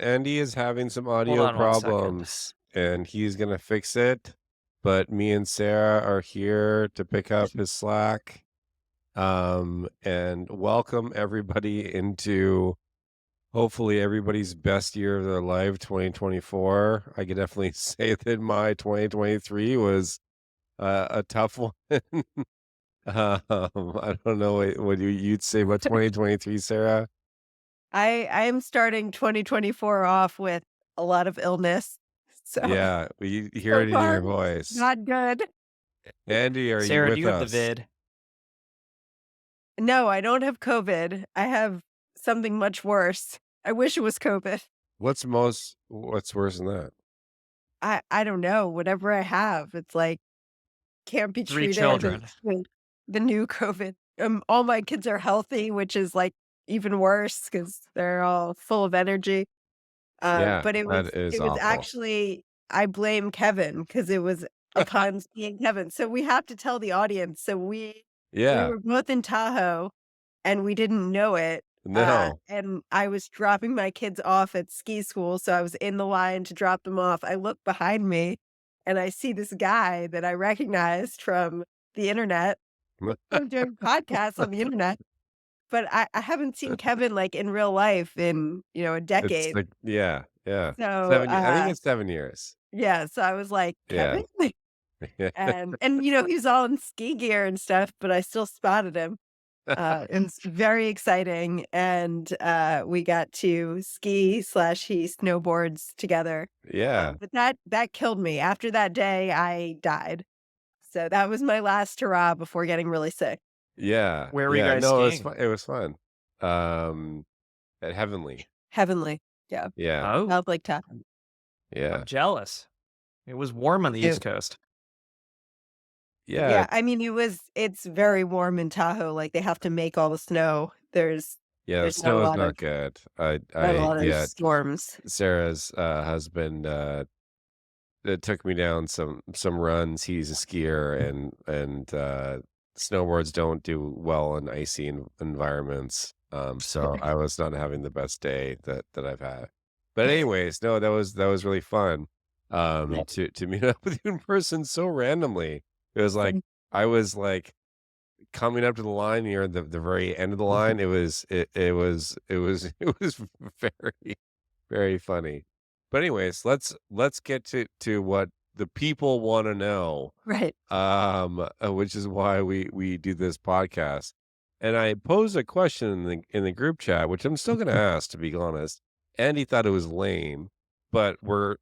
Andy is having some Hold audio on one second. problems and he's gonna fix it. But me and Sarah are here to pick up his slack. And welcome everybody into hopefully everybody's best year of their life, 2024. I could definitely say that my 2023 was a tough one. I don't know what you'd say about 2023, Sarah. I am starting 2024 off with a lot of illness. So Yeah, we hear so it in far, your voice. not good. Andy, are you Sarah, do with you have the us? vid? No, I don't have COVID. I have something much worse. I wish it was COVID. What's worse than that? I don't know. Whatever I have, it's like can't be 3 treated. children. It's the new COVID. All my kids are healthy, which is like even worse because they're all full of energy. Yeah, But that is it was awful. actually I blame Kevin because it was upon seeing Kevin. So we have to tell the audience. So we Yeah, were both in Tahoe and we didn't know it. no. And I was dropping my kids off at ski school, so I was in the line to drop them off. I look behind me and I see this guy that I recognized from the internet. I'm doing podcasts on the internet, but I haven't seen Kevin like in real life in, a It's decade. like yeah, yeah. So, 7 I think it's 7 years. yeah, so I was like, Yeah. "Kevin?" And he's all in ski gear and stuff, but I still spotted him. It's very exciting, and, we got to ski/ he snowboards together. Yeah, But that killed me. After that day, I died. So that was my last hurrah before getting really sick. yeah, Where were you yeah. guys No, skiing? it was fun. Um, at Heavenly. Heavenly. Yeah. Yeah, Oh, South Lake Tahoe. yeah, I'm jealous. It was warm on the Ew. East Coast. yeah, Yeah, I mean, it's very warm in Tahoe, like, they have to make all the snow. yeah, the There's not a snow is lot not of good. Yeah, storms. Sarah's, husband, it took me down some runs. He's a skier and snowboards don't do well in icy environments. So I was not having the best day that I've had. But anyways, no, that was really fun. To meet up with you in person so randomly. It was like I was like coming up to the line near the very end of the line. It was very very funny. But anyways, let's get to what the people want to know, Right. which is why we do this podcast. And I posed a question in the group chat, which I'm still going to ask, to be honest. Andy thought it was lame, but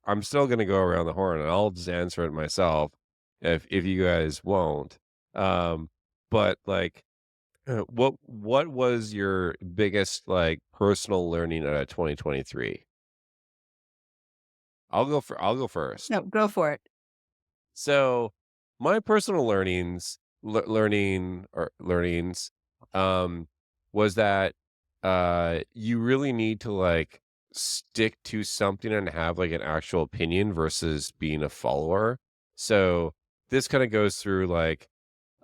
I'm still going to go around the horn and I'll just answer it myself if you guys won't. But like, what was your biggest like personal learning out of 2023? I'll go first. No, go for it. So, my personal learnings, um, was that, you really need to, like, stick to something and have, like, an actual opinion versus being a follower. So, this kinda goes through, like,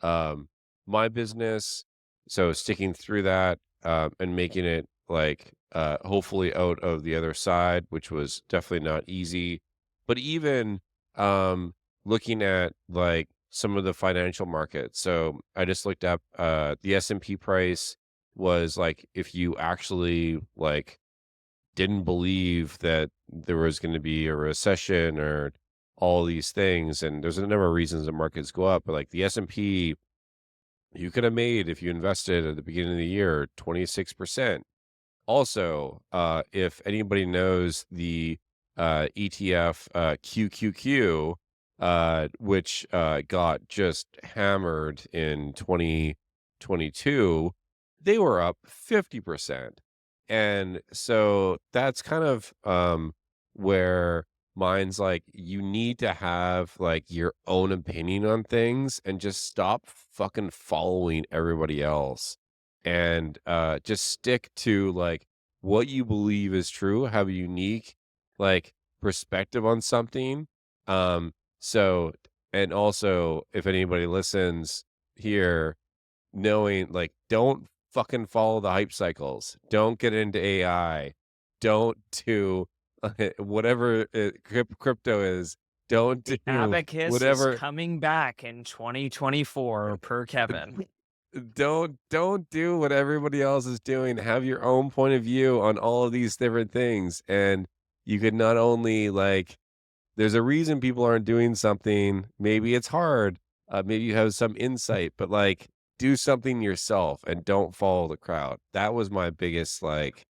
um, my business, so sticking through that, and making it, like, hopefully out of the other side, which was definitely not easy. But even, looking at, like, some of the financial markets. So, I just looked up, the S&P price was, like, if you actually, like, didn't believe that there was gonna be a recession or all these things, and there's a number of reasons the markets go up, but, like, the S&P, you could have made, if you invested at the beginning of the year, 26%. Also, if anybody knows the ETF QQQ, which got just hammered in 2022, they were up 50%. And so that's kind of where mine's like, you need to have like your own opinion on things and just stop fucking following everybody else and just stick to like what you believe is true, have a unique like perspective on something. So and also if anybody listens here, knowing like don't fucking follow the hype cycles. Don't get into AI. Don't do whatever crypto is, don't The do abacus is whatever. coming back in 2024 per Kevin. Don't do what everybody else is doing. Have your own point of view on all of these different things, and you could not only like there's a reason people aren't doing something. Maybe it's hard. Maybe you have some insight, but like do something yourself and don't follow the crowd. That was my biggest like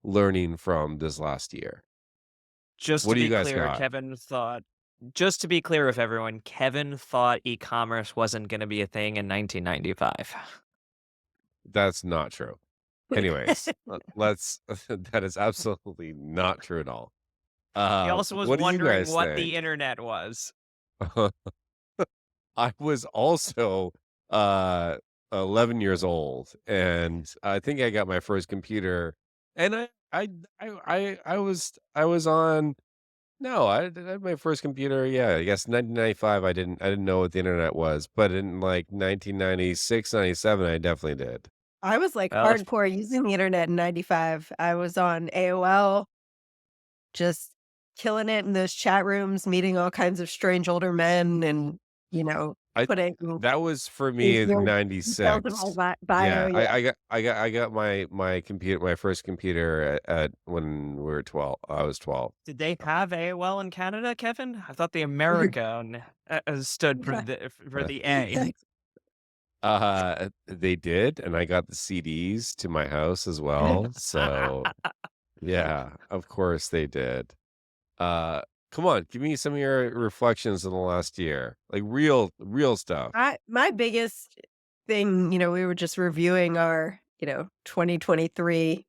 learning from this last year. Just What to do you be guys clear, got? Kevin thought just to be clear with everyone, Kevin thought e-commerce wasn't gonna be a thing in 1995. That's not true. Anyways, let's that is absolutely not true at all. He also was What do you wondering guys what the think? internet was. I was also uh 11 years old, and I think I got my first computer, and I was on no, I had my first computer, yeah, I guess 1995. I didn't know what the internet was, but in like 1996, 97, I definitely did. I was, like, Well, if hardcore using the internet in '95. I was on AOL, just killing it in those chat rooms, meeting all kinds of strange older men and, you know, I putting That was for these me in weird details in my 96. bio, Yeah, yeah. I got my first computer at when we were 12. I was 12. did they have AOL in Canada, Kevin? I thought the American, stood for Uh, the A. they did, and I got the CDs to my house as well. So yeah, of course they did. Uh, Come on, give me some of your reflections in the last year, like real stuff. My biggest thing, we were just reviewing our, 2023,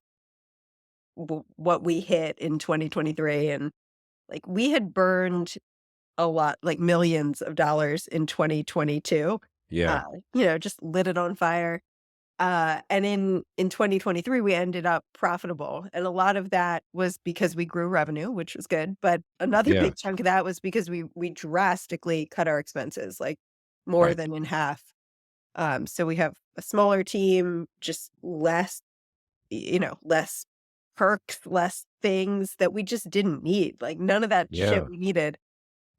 what we hit in 2023, and, like, we had burned a lot, like, millions of dollars in 2022, Yeah, uh, just lit it on fire. And in 2023, we ended up profitable, and a lot of that was because we grew revenue, which was good, but another yeah, big chunk of that was because we drastically cut our expenses, like, more right, than in half. So we have a smaller team, just less, less perks, less things that we just didn't need, like, none of that shit yeah. we needed.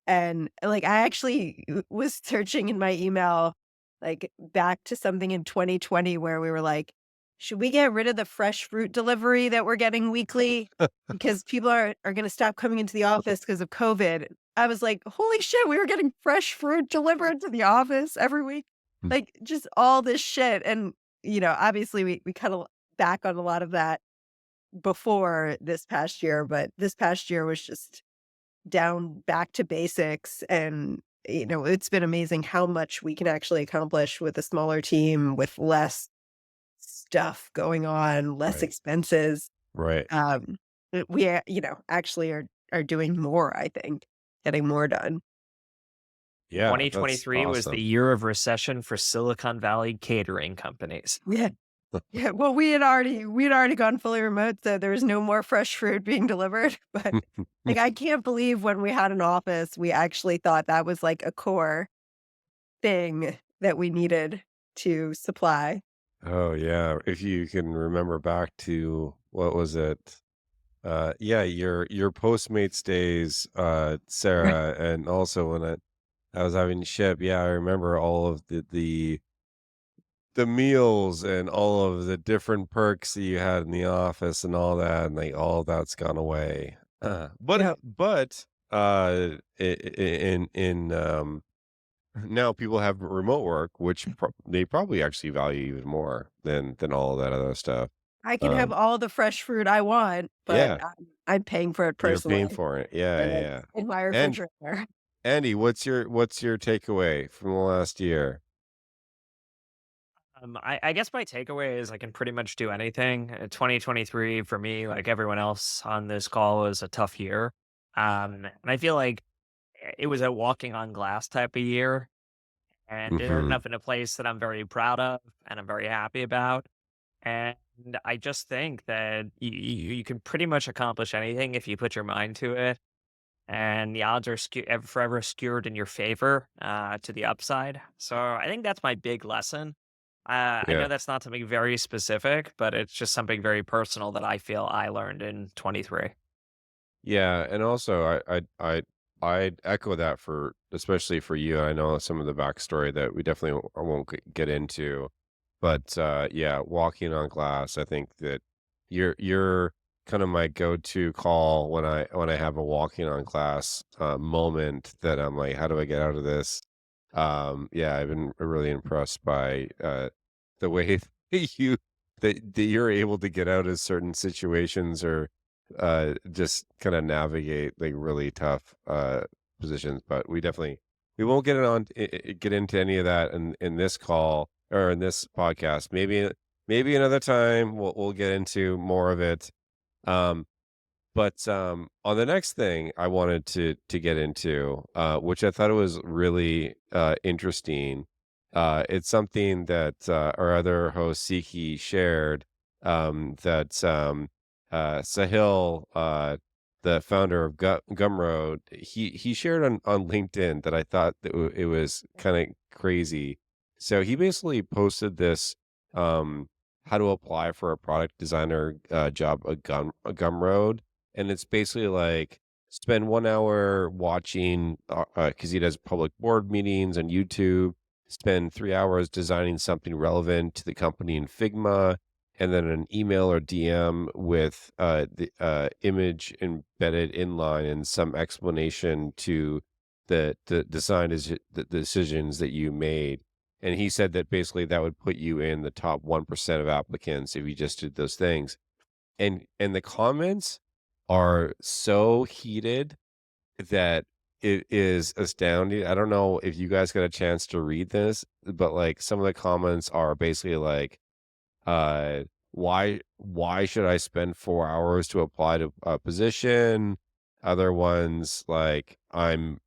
And, like, I actually was searching in my email, like, back to something in 2020 where we were like, "Should we get rid of the fresh fruit delivery that we're getting weekly? Because people are gonna stop coming into the office because of COVID." I was like, "Holy shit, we were getting fresh fruit delivered to the office every week." Like, just all this shit, and, obviously we cut back on a lot of that before this past year, but this past year was just down back to basics, and it's been amazing how much we can actually accomplish with a smaller team with less stuff going on, less Right, expenses. right. um we actually are doing more, I think, getting more done. Yeah, that's 2023 was the awesome. year of recession for Silicon Valley catering companies. Yeah. Yeah, well, we'd already gone fully remote, so there was no more fresh fruit being delivered, but, like, I can't believe when we had an office, we actually thought that was, like, a core thing that we needed to supply. Oh, yeah, if you can remember back to what was it? Yeah, your Postmates days, Right. Sarah, and also when I was having Shyp, yeah, I remember all of the meals and all of the different perks that you had in the office and all that, and, like, all of that's gone away. Yeah. In now people have remote work, which they probably actually value even more than all of that other stuff. I can have Um, all the fresh fruit I want, but yeah, I'm paying for it you're paying personally, for it. Yeah, and yeah, it's yeah. in my And refrigerator. Andy, what's your takeaway from the last year? I guess my takeaway is I can pretty much do anything. 2023 for me, like everyone else on this call, was a tough year. And I feel like it was a walking on glass type of year, and it ended Mhm. up in a place that I'm very proud of and I'm very happy about. And I just think that you can pretty much accomplish anything if you put your mind to it. And the odds are forever skewed in your favor to the upside. So I think that's my big lesson. I know Yeah. that's not something very specific, but it's just something very personal that I feel I learned in 23. Yeah, and also I'd echo that for especially for you. I know some of the backstory that we definitely won't get into, but yeah, walking on glass. I think that you're kind of my go-to call when I have a walking on glass moment that I'm like, how do I get out of this? Yeah, I've been really impressed by the way you that you're able to get out of certain situations or just kind of navigate like really tough positions. But we won't get into any of that in this call or in this podcast. Maybe another time we'll get into more of it. Um, but, on the next thing I wanted to get into, which I thought it was really, interesting, it's something that, our other host, Siki, shared, that, Sahil, the founder of Gumroad, he shared on LinkedIn that I thought that it was kinda crazy. So he basically posted this, how to apply for a product designer, job at Gumroad, and it's basically like spend 1 hour watching, because he does public board meetings on YouTube, spend 3 hours designing something relevant to the company in Figma, and then an email or DM with, the, image embedded inline and some explanation to the design the decisions that you made. And he said that basically that would put you in the top 1% of applicants if you just did those things. And the comments are so heated that it is astounding. I don't know if you guys got a chance to read this, but, like, some of the comments are basically like, why should I spend 4 hours to apply to a position? Other ones, like, I'm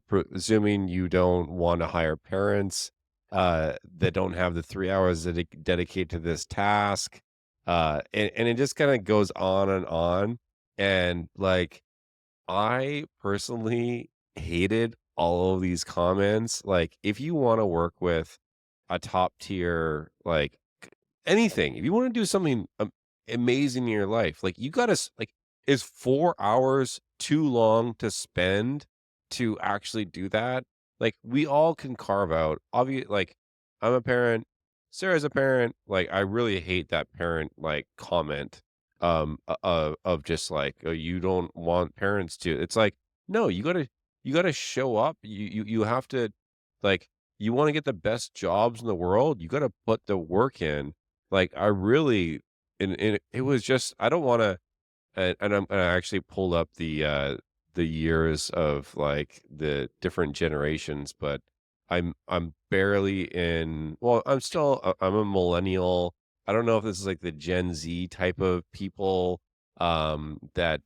presuming you don't wanna hire parents, that don't have the 3 hours dedicate to this task, and it just kinda goes on, and, like, I personally hated all of these comments. Like, if you wanna work with a top tier, like, anything, if you wanna do something amazing in your life, like, you gotta like, is 4 hours too long to spend to actually do that? Like, we all can carve out like, I'm a parent, Sarah's a parent, like, I really hate that parent, like, comment, of just like, "Oh, you don't want parents to," it's like, no, you gotta show up. You have to, like, you wanna get the best jobs in the world, you gotta put the work in. Like, I really and it was just I don't wanna and I actually pulled up the years of, like, the different generations, but I'm barely in well, I'm a millennial. I don't know if this is, like, the Gen Z type of people, that,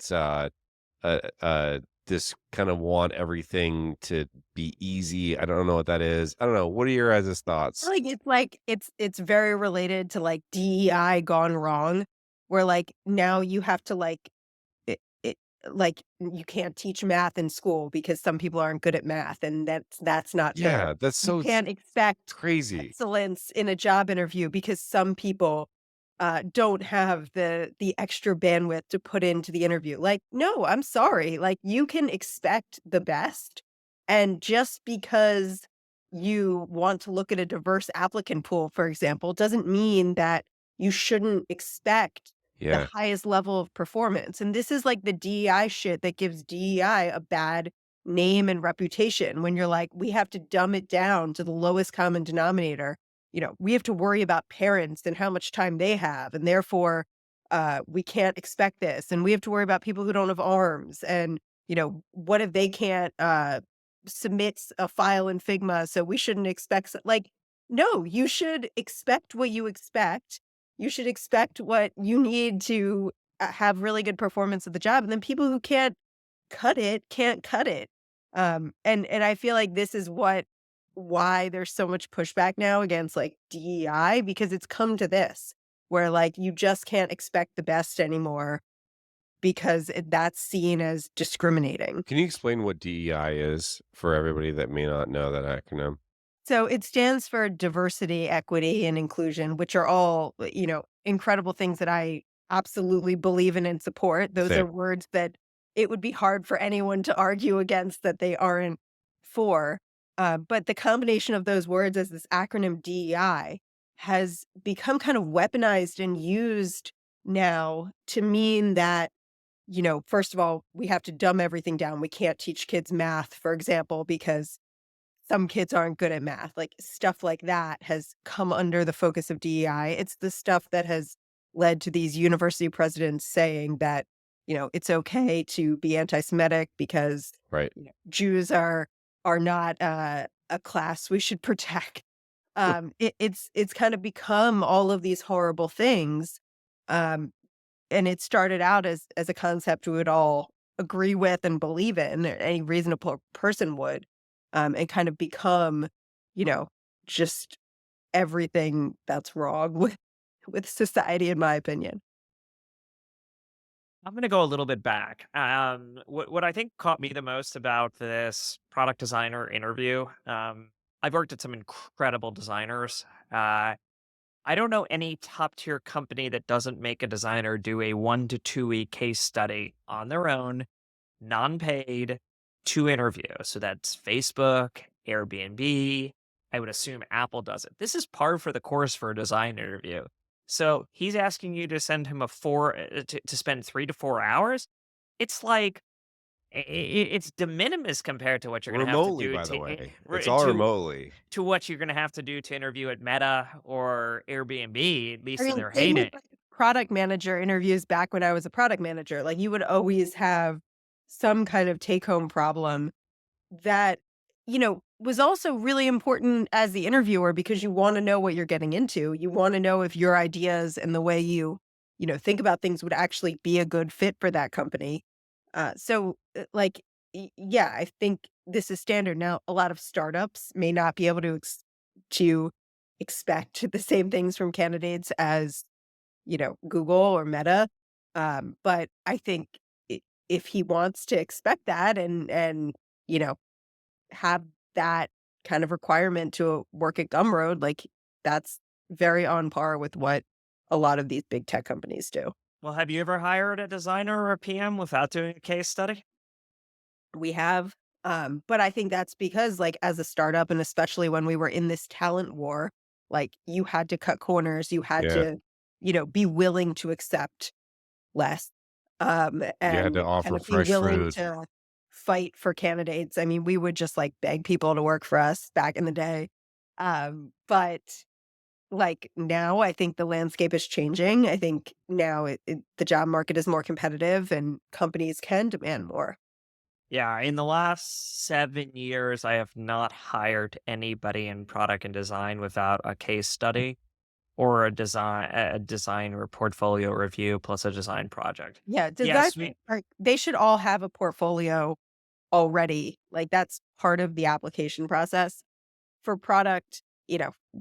just kinda want everything to be easy. I don't know what that is. I don't know. What are your guys' thoughts? It's very related to, like, DEI gone wrong, where, like, now you have to, like it like, you can't teach math in school because some people aren't good at math, and that's not fair. Yeah, that's You so can't expect crazy. excellence in a job interview because some people, don't have the extra bandwidth to put into the interview. Like, no, I'm sorry, like, you can expect the best, and just because you want to look at a diverse applicant pool, for example, doesn't mean that you shouldn't expect the Yeah. highest level of performance, and this is like the DEI shit that gives DEI a bad name and reputation when you're like, "We have to dumb it down to the lowest common denominator." We have to worry about parents and how much time they have, and therefore, we can't expect this, and we have to worry about people who don't have arms, and, what if they can't, submit a file in Figma, so we shouldn't expect like, no, you should expect what you expect. You should expect what you need to, have really good performance of the job, and then people who can't cut it. And I feel like this is why there's so much pushback now against, like, DEI because it's come to this, where, like, you just can't expect the best anymore because that's seen as discriminating. Can you explain what DEI is for everybody that may not know that acronym? So it stands for diversity, equity, and inclusion, which are all, incredible things that I absolutely believe in and support. Those Same. are words that it would be hard for anyone to argue against that they aren't for. But the combination of those words as this acronym DEI has become kind of weaponized and used now to mean that, first of all, we have to dumb everything down. We can't teach kids math, for example, because some kids aren't good at math. Like stuff like that has come under the focus of DEI. It's the stuff that has led to these university presidents saying that, it's okay to be anti-Semitic because Right. Jews are not a class we should protect. It's kind of become all of these horrible things. Um, and it started out as a concept we would all agree with and believe in, or any reasonable person would, and kind of become, you know, just everything that's wrong with society, in my opinion. I'm gonna go a little bit back. What I think caught me the most about this product designer interview, I've worked at some incredible designers. I don't know any top tier company that doesn't make a designer do a 1 to 2 week case study on their own, non-paid, to interview. So that's Facebook, Airbnb. I would assume Apple does it. This is par for the course for a design interview. So he's asking you to send him to spend 3 to 4 hours. It's like it's de minimis compared to what you're going to have to Remotely, do by the way. It's r- all remotely. to what you're going to have to do to interview at Meta or Airbnb, at I least in mean, their same with heyday. like product manager interviews back when I was a product manager. Like you would always have some kind of take home problem that, was also really important as the interviewer because you wanna know what you're getting into. You wanna know if your ideas and the way you think about things would actually be a good fit for that company. Like, yeah, I think this is standard. Now, a lot of startups may not be able to expect the same things from candidates as, Google or Meta, but I think I if he wants to expect that and, you know, have that kind of requirement to work at Gumroad, like, that's very on par with what a lot of these big tech companies do. Well, have you ever hired a designer or a PM without doing a case study? We have, but I think that's because, like, as a startup, and especially when we were in this talent war, like, you had to cut corners, you had Yeah. to, be willing to accept less, You had to and kind offer of be fresh willing fruit. to fight for candidates. I mean, we would just, like, beg people to work for us back in the day, but like, now I think the landscape is changing. I think now the job market is more competitive and companies can demand more. Yeah, in the last 7 years, I have not hired anybody in product and design without a case study or a design or portfolio review plus a design project. Yeah, Yes, we they should all have a portfolio already. Like, that's part of the application process. For product,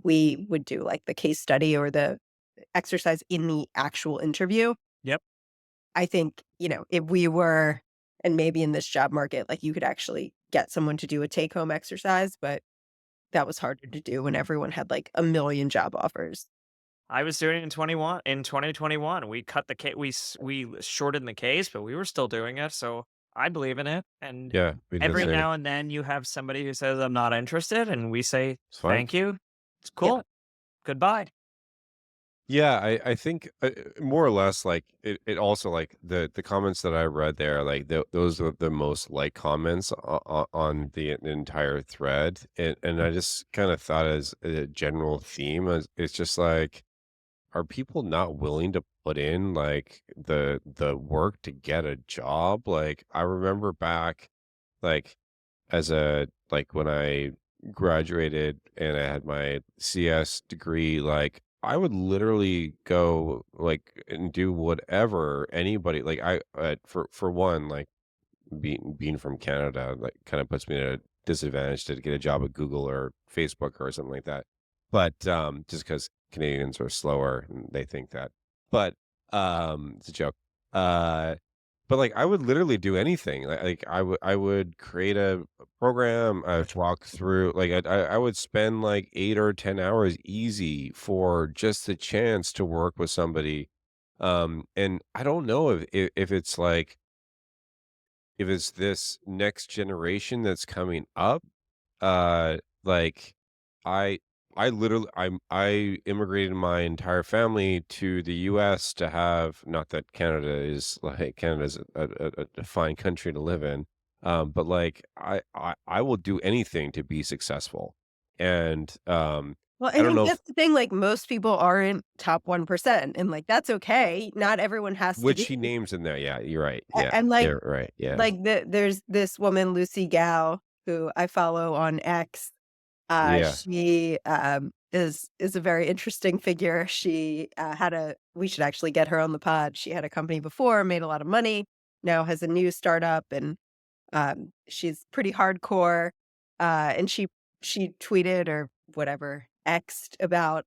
we would do, like, the case study or the exercise in the actual interview. Yep. I think, if we were and maybe in this job market, like, you could actually get someone to do a take home exercise, but that was harder to do when everyone had, like, a million job offers. I was doing it in 2021. We cut the case. We shortened the case, but we were still doing it. So I believe in it. And Yeah, we did the every same. now and then you have somebody who says, I'm not interested. And we say, It's fine. thank you. It's Yep. cool. Goodbye. Yeah, I think, more or less, like, it also, like, the comments that I read there, like, those are the most like comments on the entire thread, and I just kinda thought as a general theme, as it's just like, are people not willing to put in, like, the work to get a job? Like, I remember back, like, when I graduated and I had my CS degree, like, I would literally go, like, and do whatever anybody, like, for one, like, being from Canada, like, kinda puts me at a disadvantage to get a job at Google or Facebook or something like that. But, just because Canadians are slower and they think that. But, it's a joke. Uh but, like, I would literally do anything. I would create a program, I'd walk through, like, I would spend, like, 8 or 10 hours easy for just the chance to work with somebody. And I don't know if it's, like, if it's this next generation that's coming up, like I I immigrated my entire family to the US to have, not that Canada's a fine country to live in. But like I will do anything to be successful. And Well, I I don't think know that's the thing, like, most people aren't top 1%, and, like, that's okay. Not everyone has to which be. he names in there. Yeah, you're right. A Yeah. and, Yeah, right. Yeah. there's this woman, Lucy Gao, who I follow on X. Yeah. She, is a very interesting figure. She, had a we should actually get her on the pod. She had a company before, made a lot of money, now has a new startup, and she's pretty hardcore, and she tweeted or whatever, X'd about,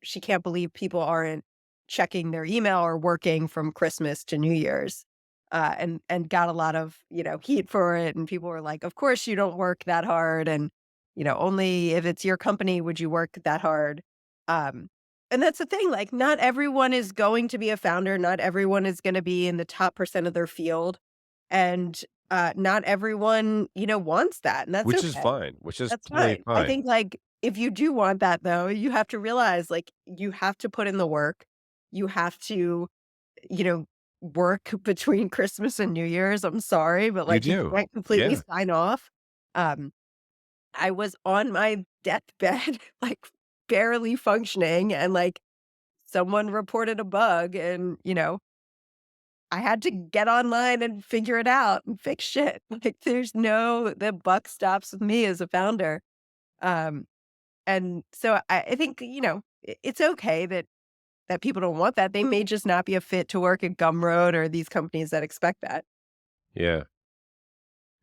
she can't believe people aren't checking their email or working from Christmas to New Year's, and got a lot of, heat for it, and people were like, "Of course you don't work that hard, and, only if it's your company would you work that hard." Um, and that's the thing, like, not everyone is going to be a founder, not everyone is gonna be in the top percent of their field. And, not everyone, wants that, and that's Which is okay. fine. Which is That's totally fine. I fine. think, like, if you do want that, though, you have to realize, like, you have to put in the work. You have to, you know, work between Christmas and New Year's. I'm sorry, but, You like, you do. can't completely Yeah. sign off. Um, I was on my deathbed, like, barely functioning, and, like, someone reported a bug and, I had to get online and figure it out and fix shit. Like, the buck stops with me as a founder. Um, and so I think, it's okay that people don't want that. They may just not be a fit to work at Gumroad or these companies that expect that. Yeah.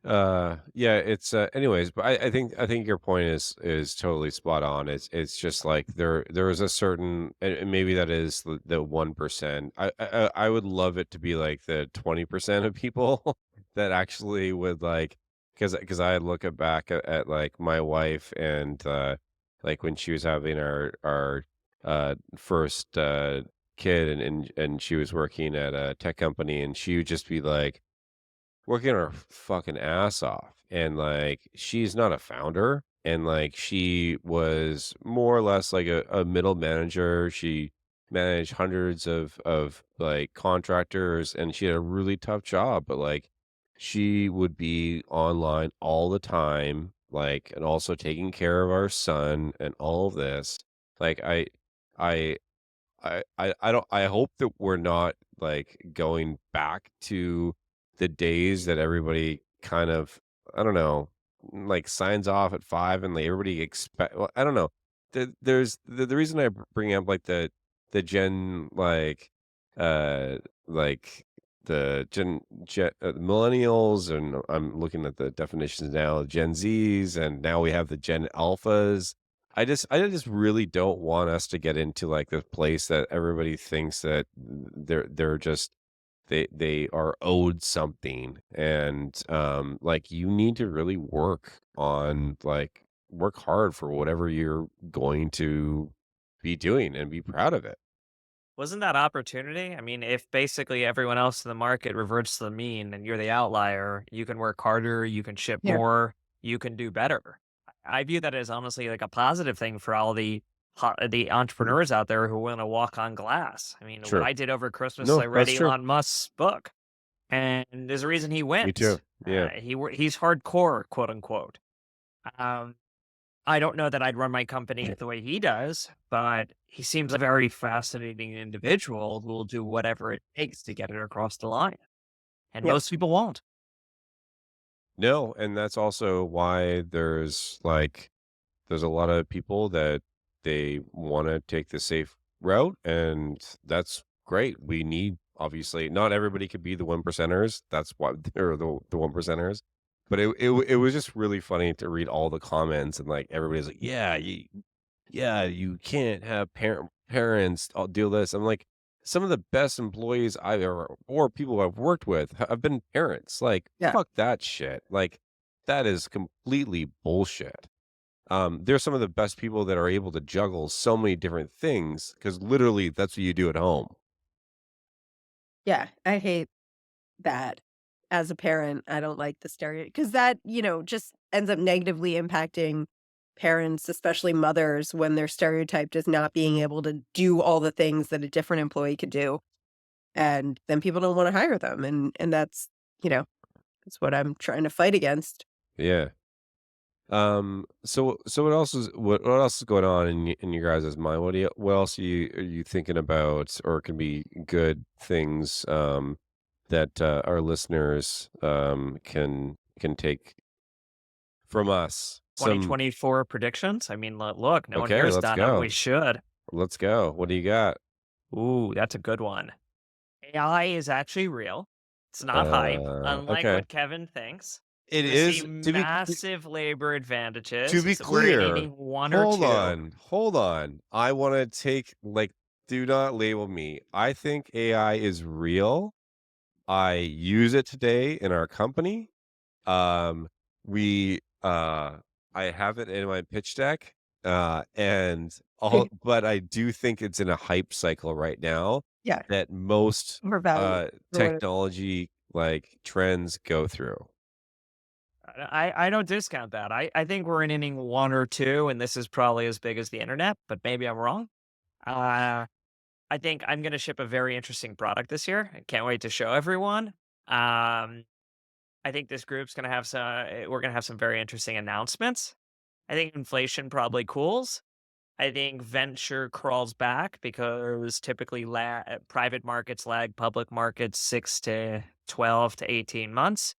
Yeah, it's anyways, but I think your point is totally spot on. It's just like there is a certain, and maybe that is the 1%. I would love it to be like the 20% of people that actually would like, because I look back at like my wife and like when she was having our first kid, and she was working at a tech company, and she would just be like working her fucking ass off, and, like, she's not a founder, and, like, she was more or less like a middle manager. She managed hundreds of, like, contractors, and she had a really tough job, but, like, she would be online all the time, like, and also taking care of our son and all of this. Like, I I don't, I hope that we're not, like, going back to the days that everybody kind of, I don't know, like, signs off at 5 and, like, everybody expect, well, I don't know. There's the reason I bring up, like, the gen, uh, like, the millennials, and I'm looking at the definitions now, Gen Zs, and now we have the Gen Alphas. I just really don't want us to get into, like, the place that everybody thinks that they're just, they are owed something, and, like, you need to really work hard for whatever you're going to be doing and be proud of it. Wasn't that opportunity? I mean, if basically everyone else in the market reverts to the mean and you're the outlier, you can work harder, you can ship Yeah. more, you can do better. I view that as honestly like a positive thing for all the entrepreneurs out there who want to walk on glass. I mean, what True. I did over Christmas, No, I read that's true. Elon Musk's book, and there's a reason he Me too. wins. Yeah. He's hardcore, quote unquote. Um, I don't know that I'd run my company the way he does, but he seems a very fascinating individual who will do whatever it takes to get it across the line. And Yep. most people won't. No, and that's also why there's a lot of people that they wanna take the safe route, and that's great. We need, obviously, not everybody could be the one percenters. That's why they're the one percenters. But it was just really funny to read all the comments, and, like, everybody's like, "Yeah, you can't have parents all do this." I'm like, some of the best employees I've ever, or people I've worked with, have been parents. Like, Yeah. fuck that shit. Like, that is completely bullshit. They're some of the best people that are able to juggle so many different things, because literally that's what you do at home. Yeah. I hate that. as a parent, I don't like the because that, just ends up negatively impacting parents, especially mothers, when they're stereotyped as not being able to do all the things that a different employee could do, and then people don't wanna hire them, and you know, that's what I'm trying to fight against. Yeah. So what else is going on in your guys' mind? What else are you thinking about, or can be good things that our listeners can take from us? Some 2024 predictions? I mean, look, no one here Okay, has let's done them. We go. should. Let's go. What do you got? Ooh, that's a good one. AI is actually real. It's not hype, unlike Okay. what Kevin thinks. It We see is massive labor to advantages. be We're clear. naming one or Hold two. on. Hold on. I want to take do not label me. I think AI is real. I use it today in our company. Um, we I have it in my pitch deck. And all but I do think it's in a hype cycle right now Yeah, that most or value or whatever. technology trends go through. I don't discount that. I think we're in inning one or two, and this is probably as big as the internet, but maybe I'm wrong. Uh, I think I'm going to ship a very interesting product this year. I can't wait to show everyone. I think this group's going to have we're going to have some very interesting announcements. I think inflation probably cools. I think venture crawls back because typically private markets lag public markets 6 to 12 to 18 months.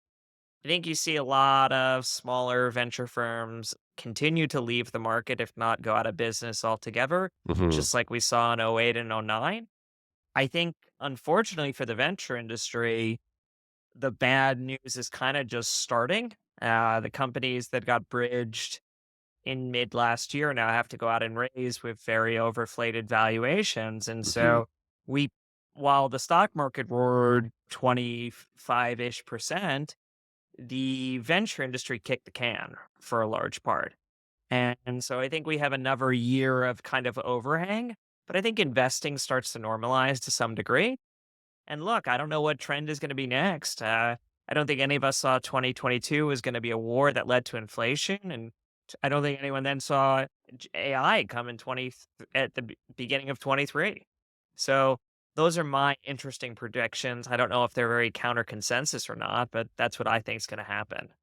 I think you see a lot of smaller venture firms continue to leave the market, if not go out of business altogether, Mhm. just like we saw in '08 and '09. I think, unfortunately for the venture industry, the bad news is kind of just starting. The companies that got bridged in mid last year now have to go out and raise with very overflated valuations. And Mhm. so we, while the stock market roared 25-ish%, the venture industry kicked the can for a large part. And so I think we have another year of kind of overhang, but I think investing starts to normalize to some degree. And look, I don't know what trend is going to be next. I don't think any of us saw 2022 was going to be a war that led to inflation. And I don't think anyone then saw AI come in at the beginning of 23. So those are my interesting predictions. I don't know if they're very counter consensus or not, but that's what I think is going to happen.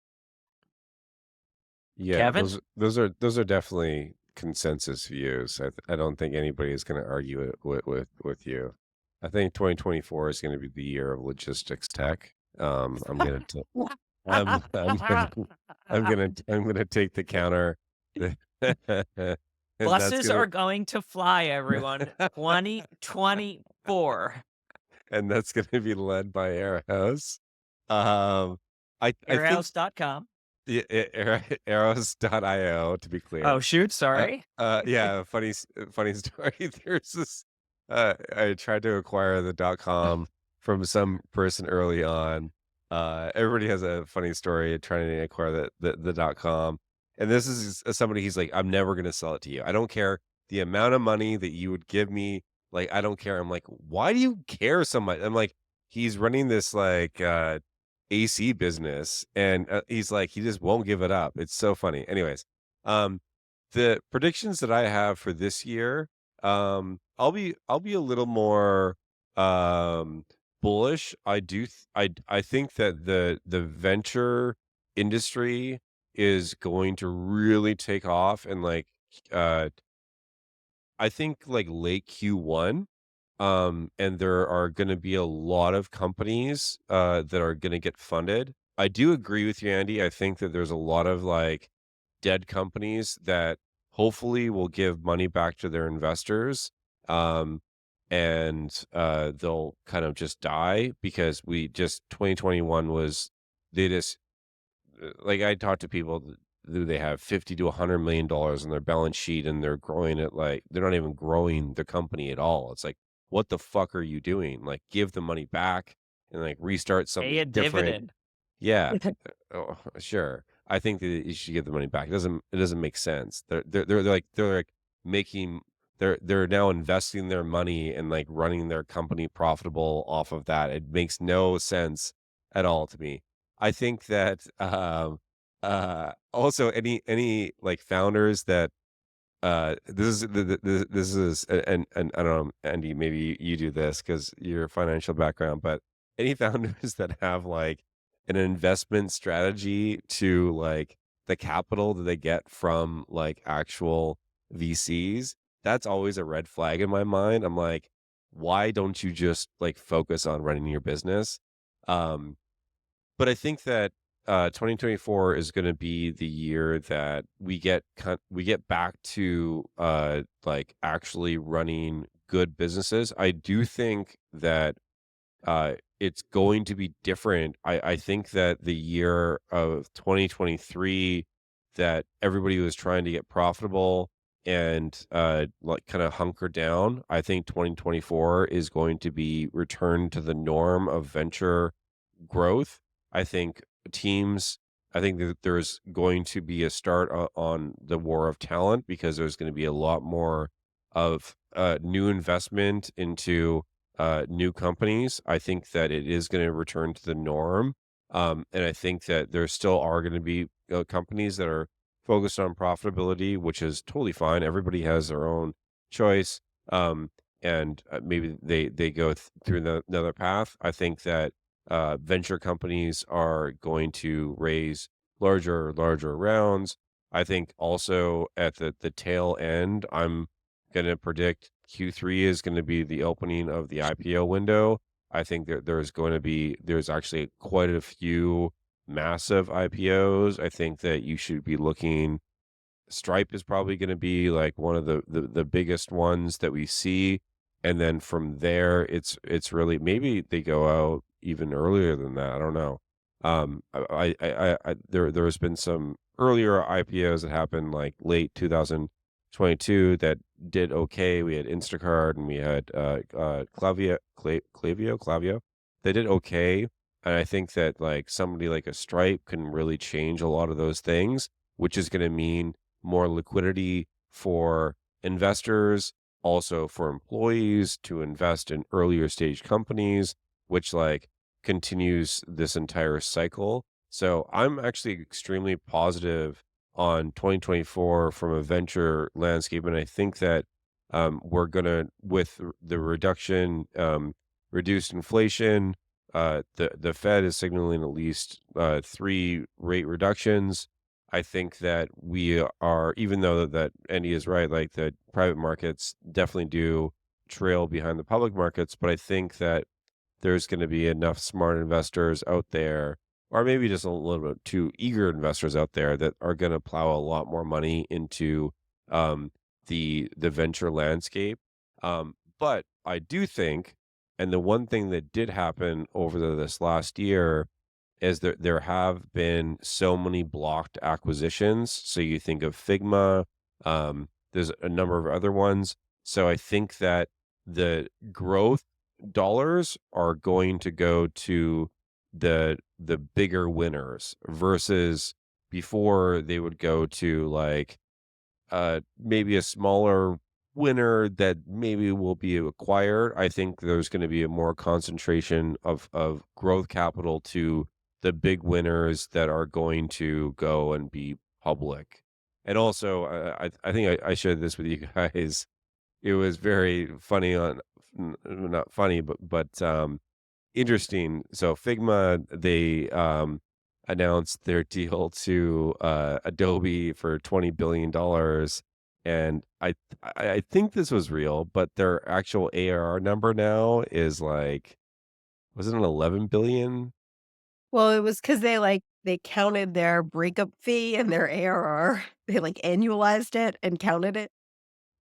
Yeah, Kevin? those are definitely consensus views. I don't think anybody is going to argue it with you. I think 2024 is going to be the year of logistics tech. I'm gonna t- I'm gonna I'm gonna take the counter, and that's Buses gonna are going to fly, everyone. 2024. and that's gonna be led by Airhouse. Um, I think Airhouse.com. the Arrows.io to be Oh, clear. shoot. Sorry. Yeah, funny story. There's this I tried to acquire the .com from some person early on. Everybody has a funny story of trying to acquire the .com. And this is somebody he's like, I'm never gonna sell it to you. I don't care the amount of money that you would give me. Like, I don't care. I'm like, why do you care so much? I'm like, he's running this AC business, and he's like, he just won't give it up. It's so funny. Anyways, um, the predictions that I have for this year, I'll be a little more bullish. I think that the venture industry is going to really take off, and uh I think late Q1. And there are going to be a lot of companies that are going to get funded. I do agree with you, Andy. I think that there's a lot of dead companies that hopefully will give money back to their investors. Um, and they'll kind of just die because 2021 was, they just, I talk to people who they have 50 to $100 million in their balance sheet, and they're growing it, they're not even growing the company at all. It's like, what the fuck are you doing? Like, give the money back and restart Pay something a different. dividend. Yeah, oh, sure. I think that you should give the money back. It doesn't make sense. They're making they're now investing their money and running their company profitable off of that. It makes no sense at all to me. I think that, also any, like, founders that this is this is and I don't know, Andy, maybe you do this because your financial background, but any founders that have like an investment strategy to like the capital that they get from like actual VCs, that's always a red flag in my mind. I'm like, why don't you just like focus on running your business? Um, but I think that 2024 is going to be the year that we get back to like actually running good businesses. I do think that it's going to be different. I think that the year of 2023 that everybody was trying to get profitable and like kind of hunker down. I think 2024 is going to be return to the norm of venture growth. I think teams, I think that there's going to be a start on the war of talent because there's going to be a lot more of new investment into new companies. I think that it is going to return to the norm. And I think that there still are going to be companies that are focused on profitability, which is totally fine. Everybody has their own choice. And maybe they go through another path. I think that venture companies are going to raise larger rounds. I think also at the tail end, I'm going to predict Q3 is going to be the opening of the IPO window. I think there's actually quite a few massive IPOs. I think that you should be looking. Stripe is probably going to be like one of the biggest ones that we see, and then from there, it's really maybe they go out even earlier than that. I don't know. There's been some earlier IPOs that happened like late 2022 that did okay. We had Instacart and we had Clavio. They did okay, and I think that like somebody like a Stripe can really change a lot of those things, which is going to mean more liquidity for investors, also for employees to invest in earlier stage companies, which like continues this entire cycle. So I'm actually extremely positive on 2024 from a venture landscape. And I think that we're going to, with the reduced inflation, the Fed is signaling at least three rate reductions. I think that we are, even though that Andy is right, like the private markets definitely do trail behind the public markets, but I think that there's going to be enough smart investors out there, or maybe just a little bit too eager investors out there that are going to plow a lot more money into um, the venture landscape. But I do think, and the one thing that did happen over this last year is there have been so many blocked acquisitions. So you think of Figma, there's a number of other ones. So I think that the growth dollars are going to go to the bigger winners versus before they would go to like maybe a smaller winner that maybe will be acquired. I think there's going to be a more concentration of growth capital to the big winners that are going to go and be public. And also, I think I shared this with you guys. It was very funny not funny, but interesting. So Figma, they announced their deal to Adobe for $20 billion, and I think this was real, but their actual ARR number now is like, was it an 11 billion? Well, it was because they counted their breakup fee and their ARR. They, like, annualized it and counted it.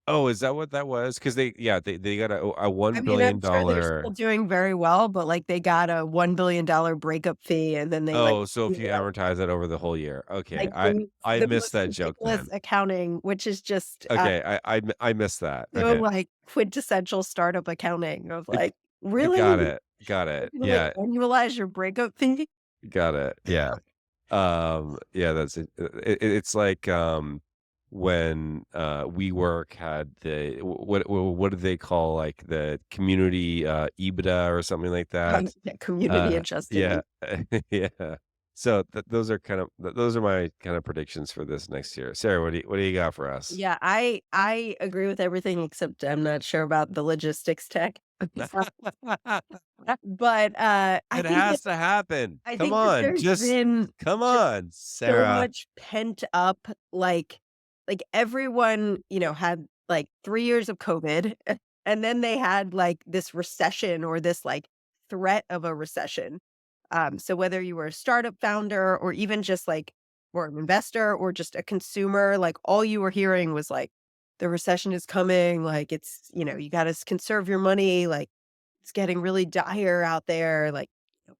Oh, is that what that was? Because they got a I $1 mean, I'm billion sure they're still dollar. doing very well, but, like, they got a $1 billion breakup fee, and then they, like, Oh, so if threw you it out, amortize that over the whole year, okay, like, the I the missed most that joke ridiculous then. accounting, which is just, Okay, I missed that. so, Okay. like, quintessential startup accounting of, G like, "Really? got You're it, got it. gonna, like, Yeah, annualize your breakup fee?" got it. Yeah. Yeah, that's it. It's like, when WeWork had the what do they call like the community EBITDA or something like that? Yeah, community Yeah, adjusted. yeah. So those are those are my kind of predictions for this next year. Sarah, what do you got for us? Yeah, I agree with everything except I'm not sure about the logistics tech. But, It has to happen. I Come think that on, there's just been come just on, so Sarah. much pent up, everyone, had, 3 years of COVID, and then they had, this recession or this, threat of a recession. So whether you were a startup founder or even just, or an investor or just a consumer, all you were hearing was, "The recession is coming," "It's" "You gotta conserve your money," "It's getting really dire out there,"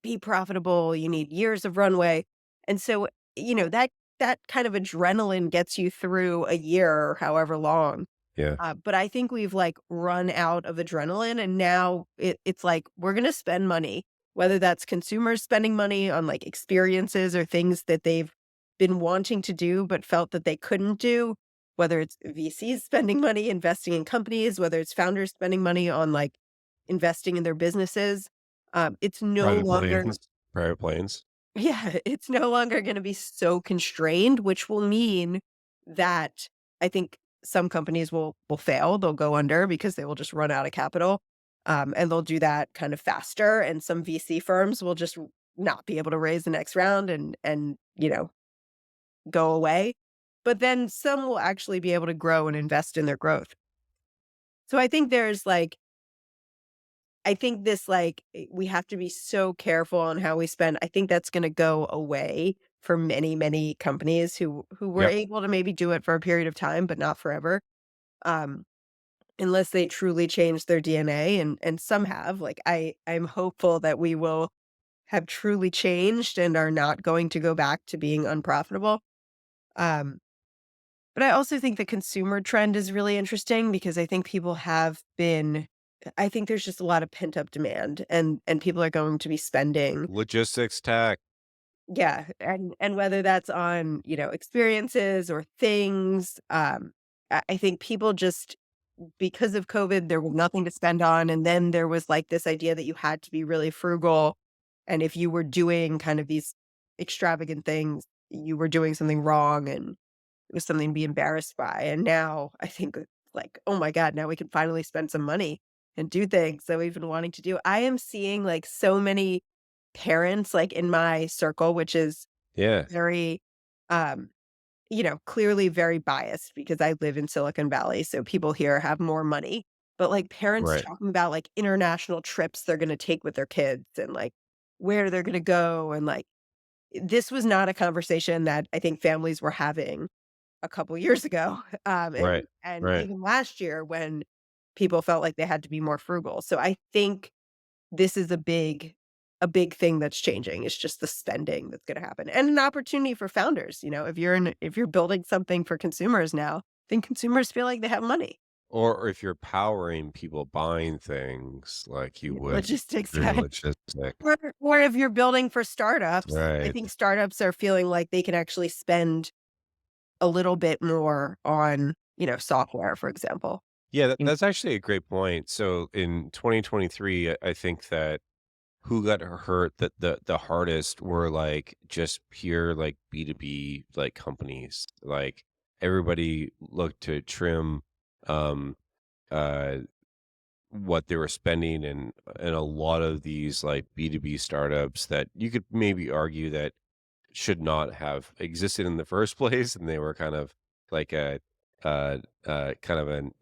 "Be profitable, you need years of runway." And so, that kind of adrenaline gets you through a year or however long. Yeah, But I think we've, run out of adrenaline, and now it's like, we're gonna spend money, whether that's consumers spending money on, experiences or things that they've been wanting to do but felt that they couldn't do, whether it's VCs spending money investing in companies, whether it's founders spending money on, investing in their businesses. It's no private longer planes, private planes. yeah, it's no longer gonna be so constrained, which will mean that I think some companies will fail, they'll go under because they will just run out of capital, and they'll do that kind of faster, and some VC firms will just not be able to raise the next round and go away. But then some will actually be able to grow and invest in their growth. So I think I think we have to be so careful on how we spend. I think that's gonna go away for many, many companies who were Yep. able to maybe do it for a period of time, but not forever, um, unless they truly change their DNA, and some have. I'm hopeful that we will have truly changed and are not going to go back to being unprofitable. Um, but I also think the consumer trend is really interesting because I think people have been I think there's just a lot of pent up demand and people are going to be spending. Logistics tech. Yeah, and whether that's on, experiences or things, I think people just because of COVID, there was nothing to spend on, and then there was, this idea that you had to be really frugal, and if you were doing kind of these extravagant things, you were doing something wrong, and it was something to be embarrassed by, and now I think it's "Oh my god, now we can finally spend some money and do things that we've been wanting to do." I am seeing, so many parents, in my circle, which is Yeah, very, um, clearly very biased because I live in Silicon Valley, so people here have more money, but, parents right. talking about, international trips they're gonna take with their kids and, where they're gonna go, and, this was not a conversation that I think families were having a couple years ago, Right, and right. even last year when people felt like they had to be more frugal. So I think this is a big thing that's changing. It's just the spending that's gonna happen, and an opportunity for founders, if you're building something for consumers now, then consumers feel like they have money. Or if you're powering people buying things like you Yeah, would logistics through guy. logistic. Or if you're building for startups, I Right. think startups are feeling like they can actually spend a little bit more on, software, for example. Yeah, that's actually a great point. So in 2023, I think that who got hurt the hardest were like just pure like B2B like companies. Like everybody looked to trim um uh what they were spending and a lot of these like B2B startups that you could maybe argue that should not have existed in the first place, and they were kind of like a kind of an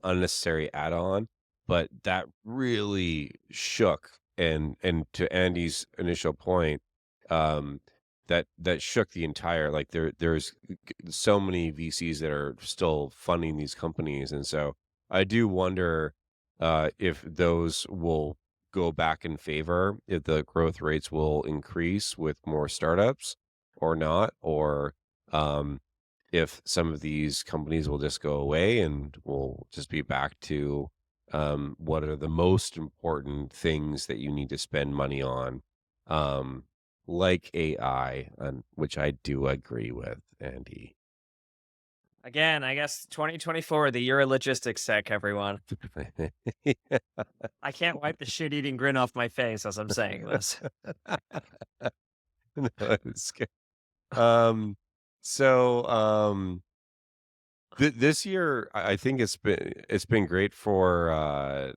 unnecessary add-on, but that really shook and to Andy's initial point, um, that shook the entire like there's so many VCs that are still funding these companies, and so I do wonder if those will go back in favor, if the growth rates will increase with more startups or not, or um, if some of these companies will just go away and we'll just be back to what are the most important things that you need to spend money on, um, like AI, and which I do agree with, Andy. Again, I guess 2024, the year of logistics tech, everyone. I can't wipe the shit-eating grin off my face as I'm saying this. No, it's good. Um, so, this year, I think it's been great for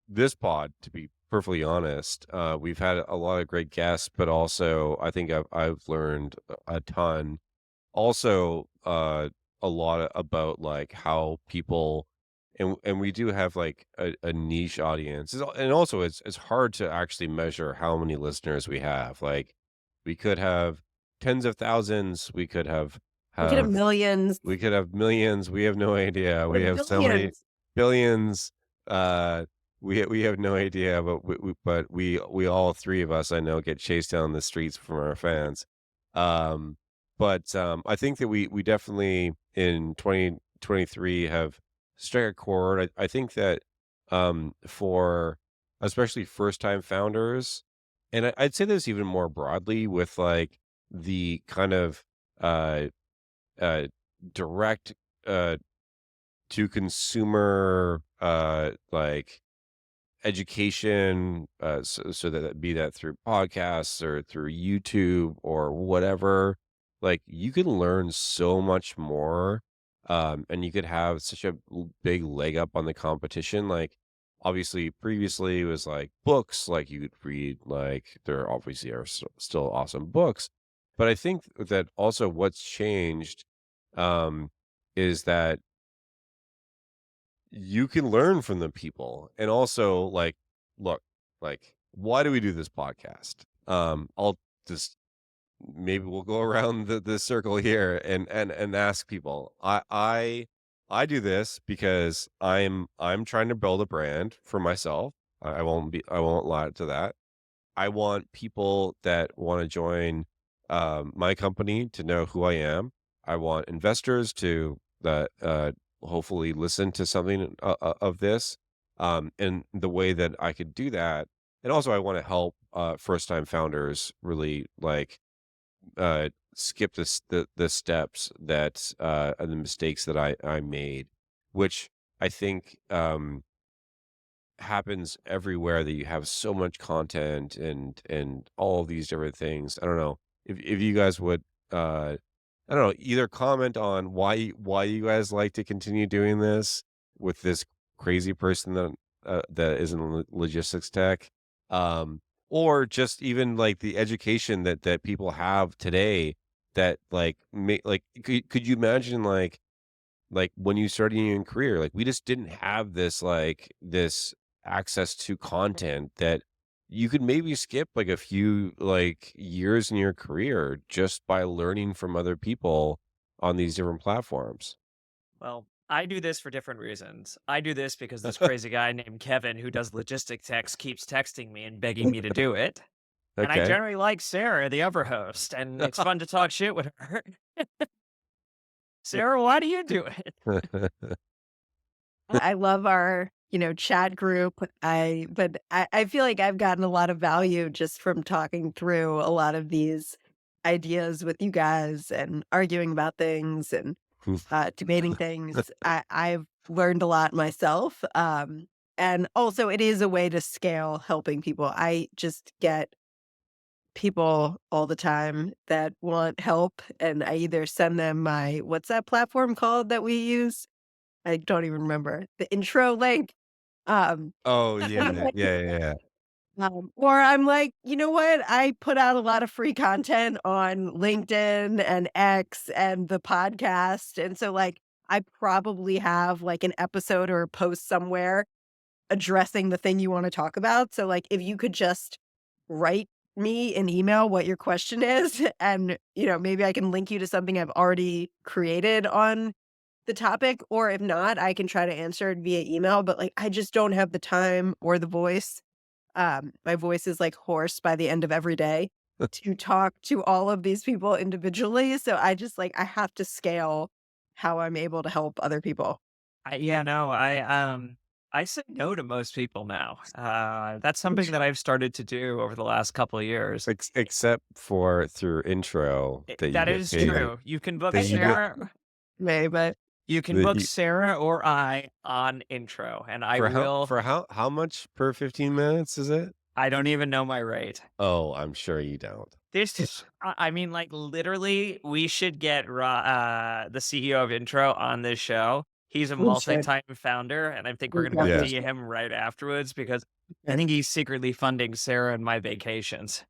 this pod. To be perfectly honest, we've had a lot of great guests, but also I think I've learned a ton. Also, a lot about like how people, and we do have like a niche audience, and also it's hard to actually measure how many listeners we have. Like, we could have tens of thousands, We could have have millions we could have millions. We have no idea. or We have so many billions. billions. Uh, we have no idea, but we all three of us I know get chased down the streets from our fans. But I think that we definitely in 2023 have struck a chord. I think that for especially first time founders, and I'd say this even more broadly with like the kind of uh uh, direct, uh, to consumer, like, education, so that be that through podcasts or through YouTube or whatever, like, you can learn so much more, and you could have such a big leg up on the competition, like, obviously, previously, it was, like, books, like, you could read, like, there obviously are still awesome books, but I think that also what's changed, um, is that you can learn from the people, and also, like, look, like, why do we do this podcast? I'll just maybe we'll go around the circle here and ask people. I do this because I'm trying to build a brand for myself. I won't lie to that. I want people that want to join my company to know who I am. I want investors to that hopefully listen to something of this, and the way that I could do that. And also, I want to help first time founders really like skip the steps that and the mistakes that I made, which I think happens everywhere, that you have so much content and all of these different things. I don't know if you guys would I don't know, either comment on why you guys like to continue doing this with this crazy person that is in logistics tech, um, or just even like the education that people have today that like like could you imagine like when you started in your career, like we just didn't have this access to content that you could maybe skip like a few like years in your career just by learning from other people on these different platforms. Well, I do this for different reasons. I do this because this crazy guy named Kevin who does logistic text keeps texting me and begging me to do it. And I Okay. generally like Sarah, the other host, and it's fun to talk shit with her. Sarah, why do you do it? I love our, chat group. I feel like I've gotten a lot of value just from talking through a lot of these ideas with you guys and arguing about things and debating things. I've learned a lot myself. And also it is a way to scale helping people. I just get people all the time that want help and I either send them my what's that platform called that we use? I don't even remember. The intro link. Um, Oh yeah, yeah. or I'm like, you know what? I put out a lot of free content on LinkedIn and X and the podcast. And so like I probably have like an episode or a post somewhere addressing the thing you want to talk about. So like if you could just write me an email what your question is and maybe I can link you to something I've already created on the topic, or if not, I can try to answer it via email, but, like, I just don't have the time or the voice. My voice is, like, hoarse by the end of every day to talk to all of these people individually, so I just, like, I have to scale how I'm able to help other people. Yeah, no, I say no to most people now. That's something that I've started to do over the last couple of years. Except for through intro that you That get is paid. true. You can book That you get Sarah. Maybe. You can The book you Sarah or I on intro, and I will. for how much per 15 minutes is it? I don't even know my rate. Oh, I'm sure you don't. This is I mean, like, literally, we should get the CEO of Intro on this show. He's a We should. multi-time founder, and I think we're We gonna go Yeah. definitely see should. him right afterwards because I think he's secretly funding Sarah and my vacations.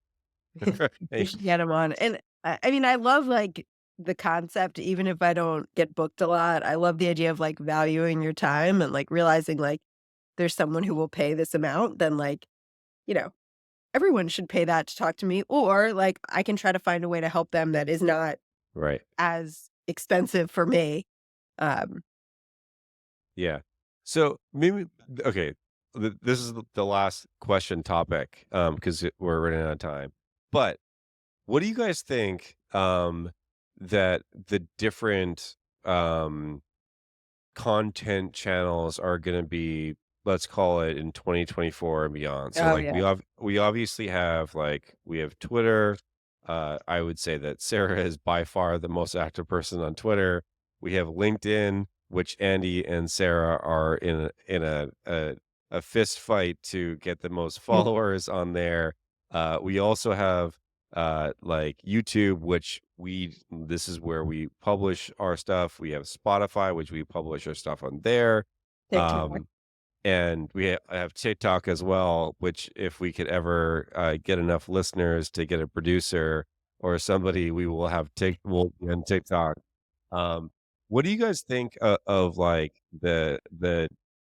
We Hey, should get him on. And I mean, I love like the concept, even if I don't get booked a lot. I love the idea of like valuing your time and like realizing like there's someone who will pay this amount, then like, you know, everyone should pay that to talk to me. Or like I can try to find a way to help them that is not right. as expensive for me. Um, Yeah. So maybe okay, this is the last question topic, because we're running out of time. But what do you guys think, that the different, content channels are gonna be, let's call it in 2024 and beyond. So oh like yeah. we obviously have like we have Twitter. I would say that Sarah is by far the most active person on Twitter. We have LinkedIn, which Andy and Sarah are in a fist fight to get the most followers on there. We also have like YouTube, which we this is where we publish our stuff. We have Spotify, which we publish our stuff on there. TikTok. Um, and I have TikTok as well, which if we could ever get enough listeners to get a producer or somebody, we will have we'll be on TikTok. Um, what do you guys think of like the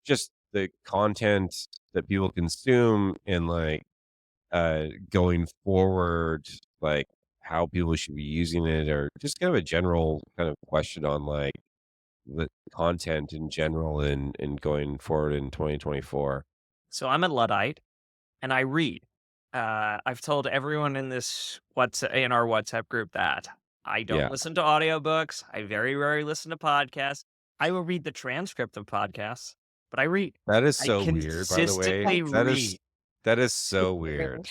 just the content that people consume and like going forward, like how people should be using it, or just kind of a general kind of question on like the content in general and going forward in 2024. So I'm a Luddite, and I read. I've told everyone in this in our WhatsApp group that I don't Yeah, listen to audiobooks. I very rarely listen to podcasts. I will read the transcript of podcasts, but I read. that is I so weird, by the way. consistently read. That is so weird.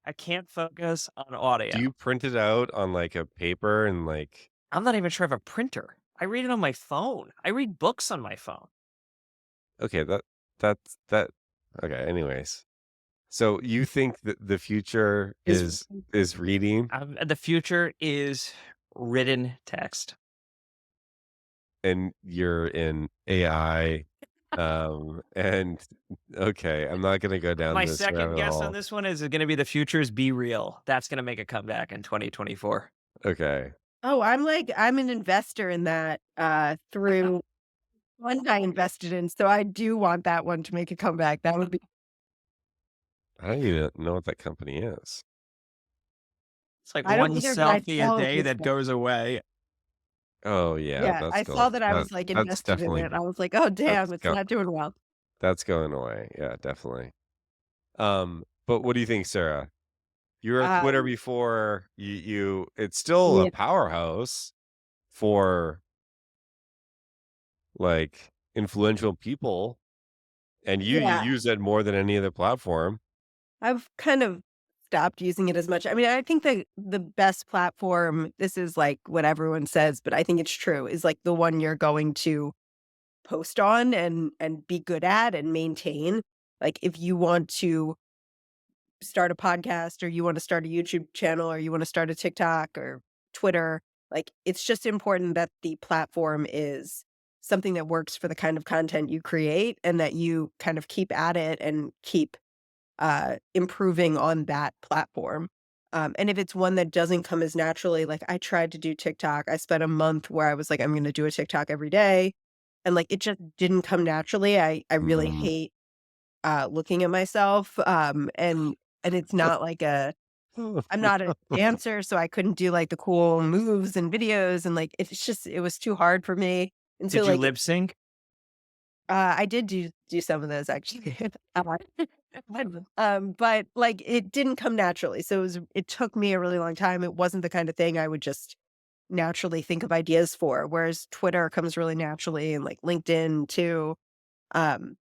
I can't focus on Do audio. you print it out on like a paper and like I'm not even sure I have a printer. I read it on my phone. I read books on my phone. okay, that okay, anyways. So you think that the future Is is reading The future is written text. and you're in AI, and okay, I'm not gonna go down My this second rabbit guess on hole. this one is going to be the future's Be Real. That's going to make a comeback in 2024. Okay. oh, I'm an investor in that through one I invested in. So I do want that one to make a comeback. That would be I don't even know what that company is. It's like I don't one either, but I selfie a saw day this that goes away. Oh, yeah, yeah, I saw that I was, like, that's invested in definitely it. I was like, "Oh, that's damn, it's go not doing well." that's going away. Yeah, definitely. But what do you think, Sarah? You were on Twitter Um, before, it's still a yeah, powerhouse for, like, influential people, and you yeah, use it more than any other platform. I've kind of stopped using it as much. I mean, I think the best platform, this is, like, what everyone says, but I think it's true, is, like, the one you're going to post on and be good at and maintain. Like, if you want to start a podcast or you want to start a YouTube channel or you want to start a TikTok or Twitter, like it's just important that the platform is something that works for the kind of content you create and that you kind of keep at it and keep improving on that platform. And if it's one that doesn't come as naturally, like I tried to do TikTok, I spent a month where I was like, I'm going to do a TikTok every day. And like it just didn't come naturally. I really Mm. hate looking at myself, and it's not like a I'm not a dancer, so I couldn't do, like, the cool moves and videos, and, like, it's just it was too hard for me, and so, Did you like, lip sync? I did do some of those actually. But, like, it didn't come naturally, so it took me a really long time. It wasn't the kind of thing I would just naturally think of ideas for, whereas Twitter comes really naturally and, like, LinkedIn too. Um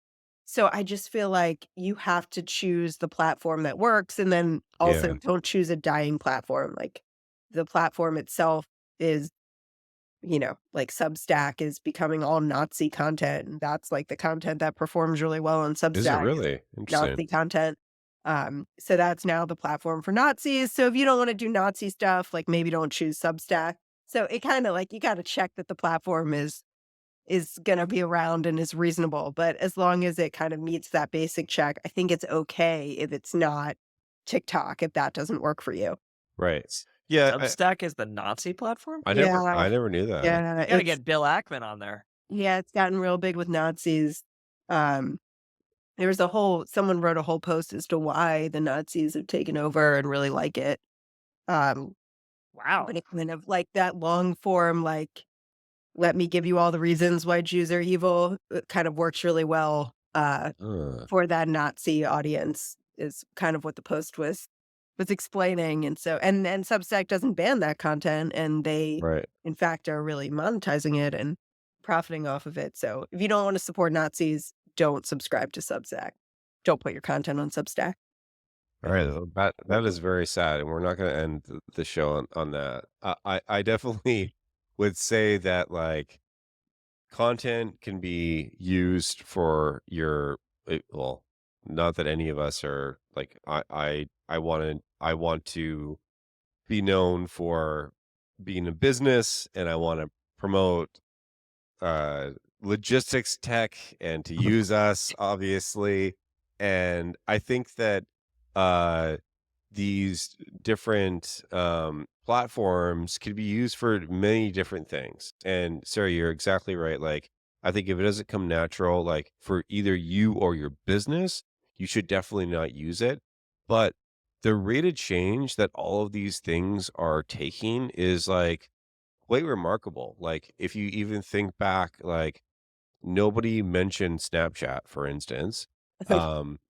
So I just feel like you have to choose the platform that works and then also Yeah. don't choose a dying platform. Like the platform itself is like Substack is becoming all Nazi content, and that's like the content that performs really well on Is it Substack is really? Interesting. Nazi content. So that's now the platform for Nazis. So if you don't want to do Nazi stuff, like maybe don't choose Substack. So it kind of like you got to check that the platform is gonna be around and is reasonable. But as long as it kind of meets that basic check, I think it's okay if it's not TikTok if that doesn't work for you. Right. Yeah, Substack is the Nazi platform? Yeah, I never knew that. yeah, You gotta get Bill Ackman on there. it's gotten real big with Nazis. Um, there was a whole someone wrote a whole post as to why the Nazis have taken over and really like it. Um, Wow. but it kind of like that long form, like, let me give you all the reasons why Jews are evil. It kind of works really well Uh, for that Nazi audience is kind of what the post was explaining. And so and Substack doesn't ban that content and they right. in fact are really monetizing it and profiting off of it. So if you don't want to support Nazis, don't subscribe to Substack. Don't put your content on Substack. All right. Well, that is very sad, and we're not going to end the show on that. I definitely would say that like content can be used for well, not that any of us are like I want to be known for being a business, and I want to promote uh logistics tech and to use us obviously. And I think that uh these different platforms can be used for many different things. And Sarah, you're exactly right. Like, I think if it doesn't come natural, like for either you or your business, you should definitely not use it. But the rate of change that all of these things are taking is like quite remarkable. Like, if you even think back, like nobody mentioned Snapchat, for instance.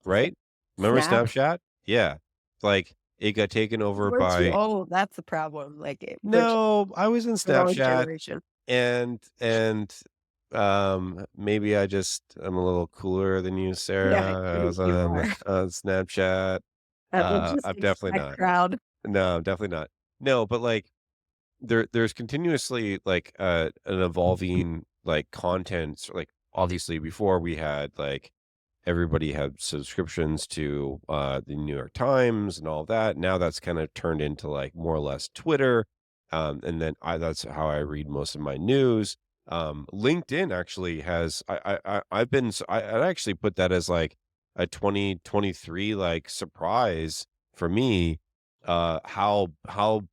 Right? Remember Snap. Snapchat? Yeah. Like it got taken over We're too by old. That's the problem. Like no, I was in the wrong Snapchat generation. and maybe I just am a little cooler than you, Yeah, I Sarah. I think was you on are. Snapchat. That I'm logistics definitely tech not. crowd. No, I'm definitely not. No, but like there's continuously like an evolving like content like obviously before we had like everybody had subscriptions to the New York Times and all that. Now that's kind of turned into like more or less Twitter. And then that's how I read most of my news. LinkedIn actually has I've been I actually put that as like a 2023 like surprise for me, how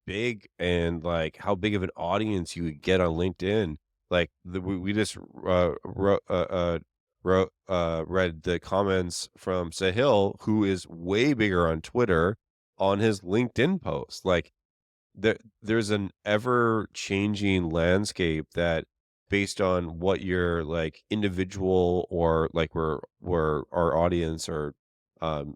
big and like how big of an audience you would get on LinkedIn. Like we just read the comments from Sahil, who is way bigger on Twitter, on his LinkedIn post. Like there's an ever changing landscape that based on what your like individual or like we're our audience or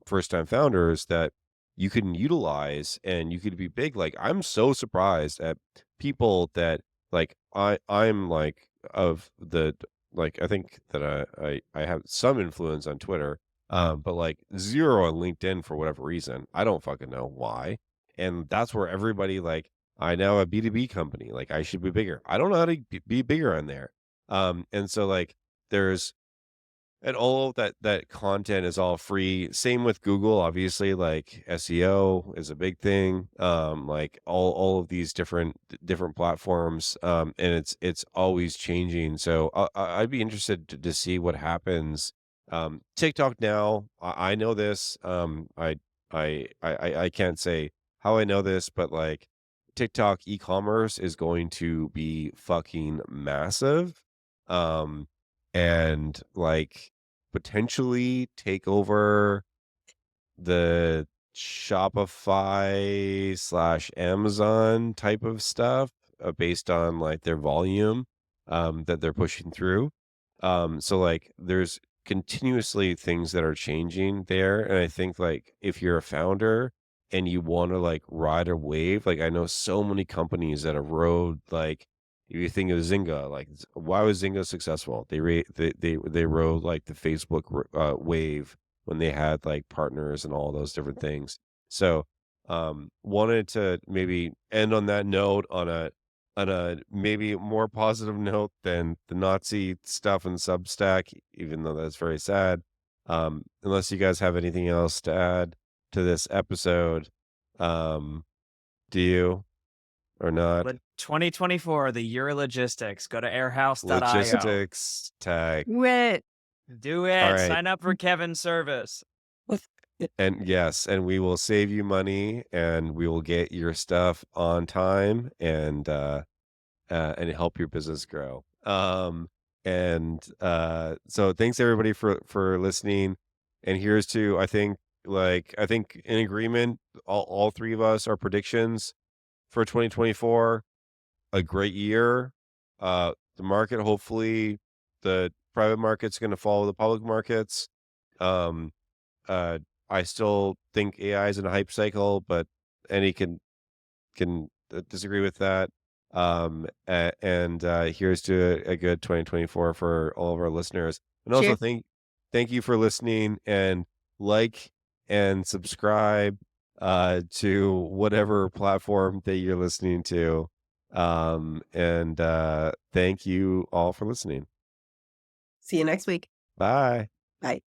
first time founders that you can utilize and you could be big. Like I'm so surprised at people that like I'm like of the like I think that I have some influence on Twitter, but like zero on LinkedIn for whatever reason. I don't fucking know why. And that's where everybody like, I now have a B2B company, like I should be bigger. I don't know how to be bigger on there. And so like there's and all of that content is all free. Same with Google, obviously, like SEO is a big thing. Like all of these different platforms, and it's always changing. So I'd be interested to see what happens. TikTok now, I know this. I can't say how I know this, but like TikTok e-commerce is going to be fucking massive. Um, and like potentially take over the Shopify slash Amazon type of stuff based on like their volume that they're pushing through. So like there's continuously things that are changing there. And I think like if you're a founder and you want to like ride a wave, like I know so many companies that have rode like if you think of Zynga, like why was Zynga successful? They rode like the Facebook wave when they had like partners and all those different things. So wanted to maybe end on that note on on a maybe more positive note than the Nazi stuff in Substack, even though that's very sad. Unless you guys have anything else to add to this episode, um, do you or not? 2024, the year of logistics. Go to airhouse.io. Logistics tag. Wait. Do All it. right. Sign up for Kevin's service. And yes, and we will save you money and we will get your stuff on time and help your business grow. So thanks everybody for listening. And here's to I think in agreement, all three of us, our predictions for 2024, a great year. The market, hopefully the private market's going to follow the public markets. Um, uh, I still think AI is in a hype cycle, but any can disagree with that. Here's to a good 2024 for all of our listeners. And also Cheers. thank you for listening and like and subscribe to whatever platform that you're listening to. Thank you all for listening. See you next week. Bye. Bye.